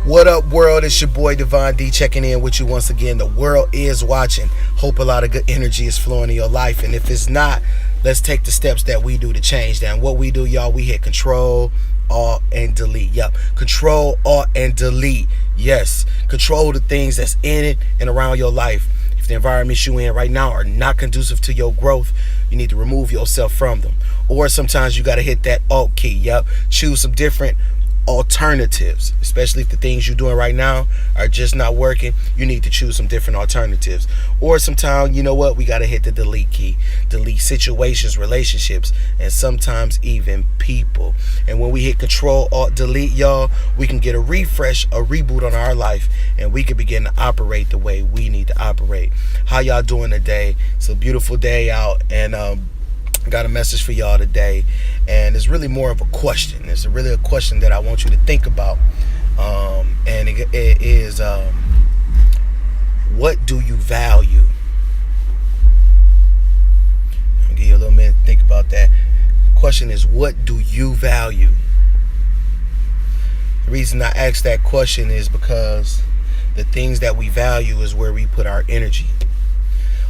What up, world? It's your boy Divine D checking in with you once again. The world is watching. Hope a lot of good energy is flowing in your life. And if it's not, let's take the steps that we do to change that. And what we do, y'all, we hit Control, Alt, and Delete. Yep. Control, Alt, and Delete. Yes. Control the things that's in it and around your life. If the environments you in right now are not conducive to your growth, you need to remove yourself from them. Or sometimes you got to hit that Alt key. Yep. Choose some different alternatives, especially if the things you're doing right now are just not working. You need to choose some different alternatives. Or sometimes, you know what, we got to hit the delete key. Delete situations, relationships, and sometimes even people. And when we hit Control, Alt, Delete, y'all, we can get a refresh, a reboot on our life, and we can begin to operate the way we need to operate. How y'all doing today? It's a beautiful day out, and got a message for y'all today, and it's really more of a question. It's really a question that I want you to think about, and it is, what do you value? I'll give you a little minute to think about that. The question is, what do you value? The reason I ask that question is because the things that we value is where we put our energy.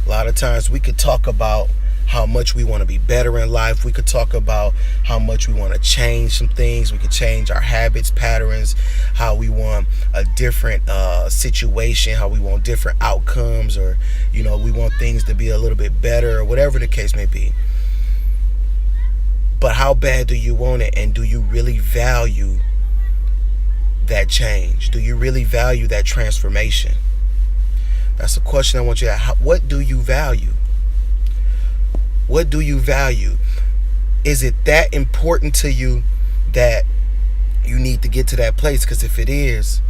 A lot of times we could talk about how much we want to be better in life. We could talk about how much we want to change some things. We could change our habits, patterns, how we want a different situation, how we want different outcomes, or, you know, we want things to be a little bit better, or whatever the case may be. But how bad do you want it, and do you really value that change? Do you really value that transformation? That's a question I want you to ask. What do you value? What do you value? Is it that important to you that you need to get to that place? Because if it is,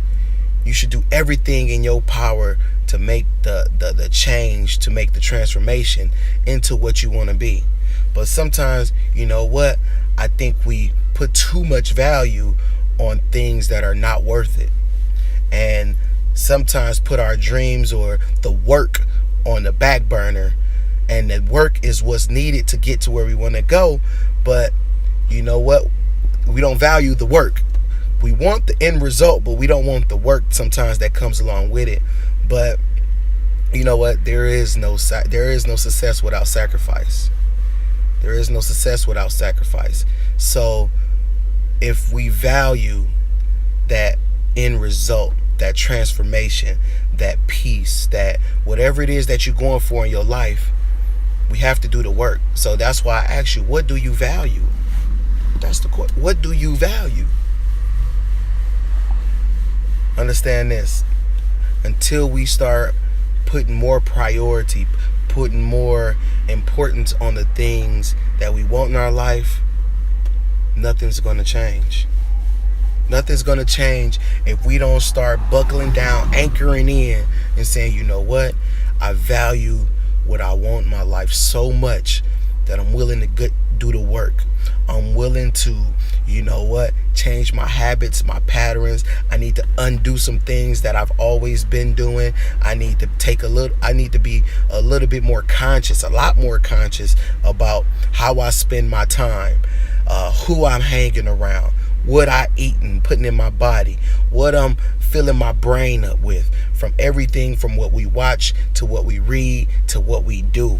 you should do everything in your power to make the change, to make the transformation into what you want to be. But sometimes, you know what? I think we put too much value on things that are not worth it. And sometimes put our dreams or the work on the back burner. And the work is what's needed to get to where we want to go. But you know what? We don't value the work. We want the end result, but we don't want the work sometimes that comes along with it. But you know what? There is no success without sacrifice. There is no success without sacrifice. So if we value that end result, that transformation, that peace, that whatever it is that you're going for in your life, we have to do the work. So that's why I ask you, what do you value? That's the question. What do you value? Understand this. Until we start putting more priority, putting more importance on the things that we want in our life, nothing's going to change. Nothing's going to change if we don't start buckling down, anchoring in, and saying, you know what? I value what I want in my life so much that I'm willing to do the work. I'm willing to, you know what, change my habits, my patterns. I need to undo some things that I've always been doing. I need to be a little bit more conscious, a lot more conscious about how I spend my time, who I'm hanging around, what I eat and putting in my body, what I'm filling my brain up with, from everything from what we watch to what we read to what we do.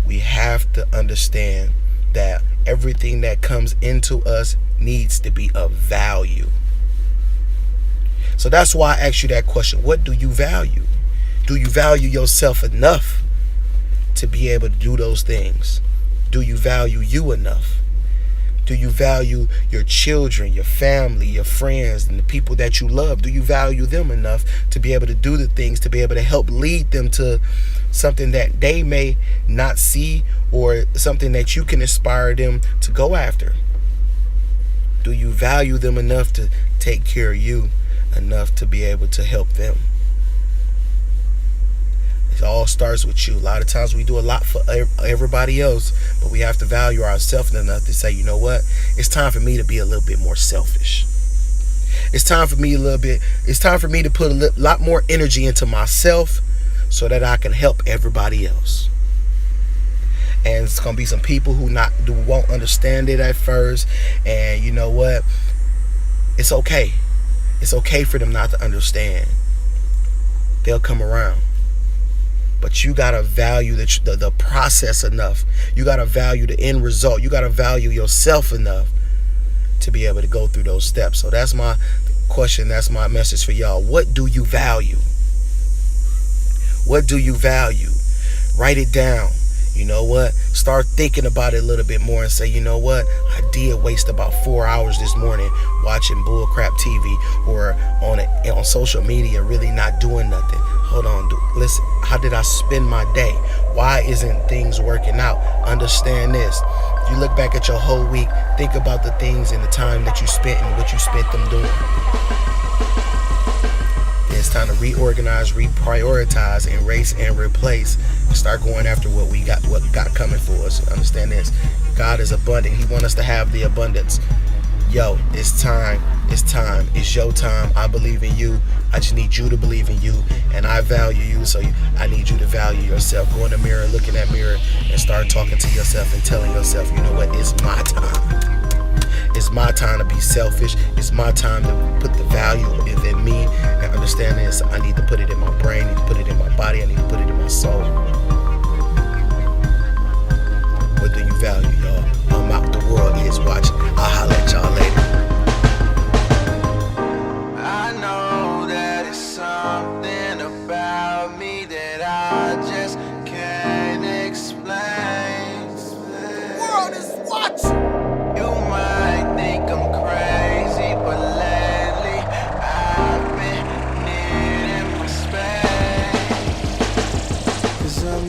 We have to understand that everything that comes into us needs to be of value. So that's why I asked you that question. What do you value? Do you value yourself enough to be able to do those things? Do you value you enough? Do you value your children, your family, your friends, and the people that you love? Do you value them enough to be able to do the things, to be able to help lead them to something that they may not see, or something that you can inspire them to go after? Do you value them enough to take care of you enough to be able to help them? It all starts with you. A lot of times we do a lot for everybody else, but we have to value ourselves enough to say, you know what? It's time for me to be a little bit more selfish. It's time for me to put a lot more energy into myself so that I can help everybody else. And it's going to be some people who won't understand it at first. And you know what? It's okay. It's okay for them not to understand. They'll come around. But you gotta value the process enough. You gotta value the end result. You gotta value yourself enough to be able to go through those steps. So that's my question. That's my message for y'all. What do you value? What do you value? Write it down. You know what? Start thinking about it a little bit more and say, you know what? I did waste about 4 hours this morning watching bullcrap TV or on social media, really not doing nothing. Hold on, listen. How did I spend my day? Why isn't things working out? Understand this. You look back at your whole week. Think about the things and the time that you spent and what you spent them doing. It's time to reorganize, reprioritize, erase, and replace. And start going after what got coming for us. Understand this. God is abundant. He wants us to have the abundance. Yo, it's time. It's time. It's your time. I believe in you. I just need you to believe in you. And I value you, so I need you to value yourself. Go in the mirror, look in that mirror, and start talking to yourself and telling yourself, you know what? It's my time. It's my time to be selfish. It's my time to put the value in me and understand this. I need to put it in my brain. I need to put it in my body. I need to put it in my soul. What do you value, y'all? I'm out. The world is watching. I'll holler at y'all later. I know that it's something about me that I just can't explain. The world is watching. You might think I'm crazy, but lately I've been needing my space. 'Cause I'm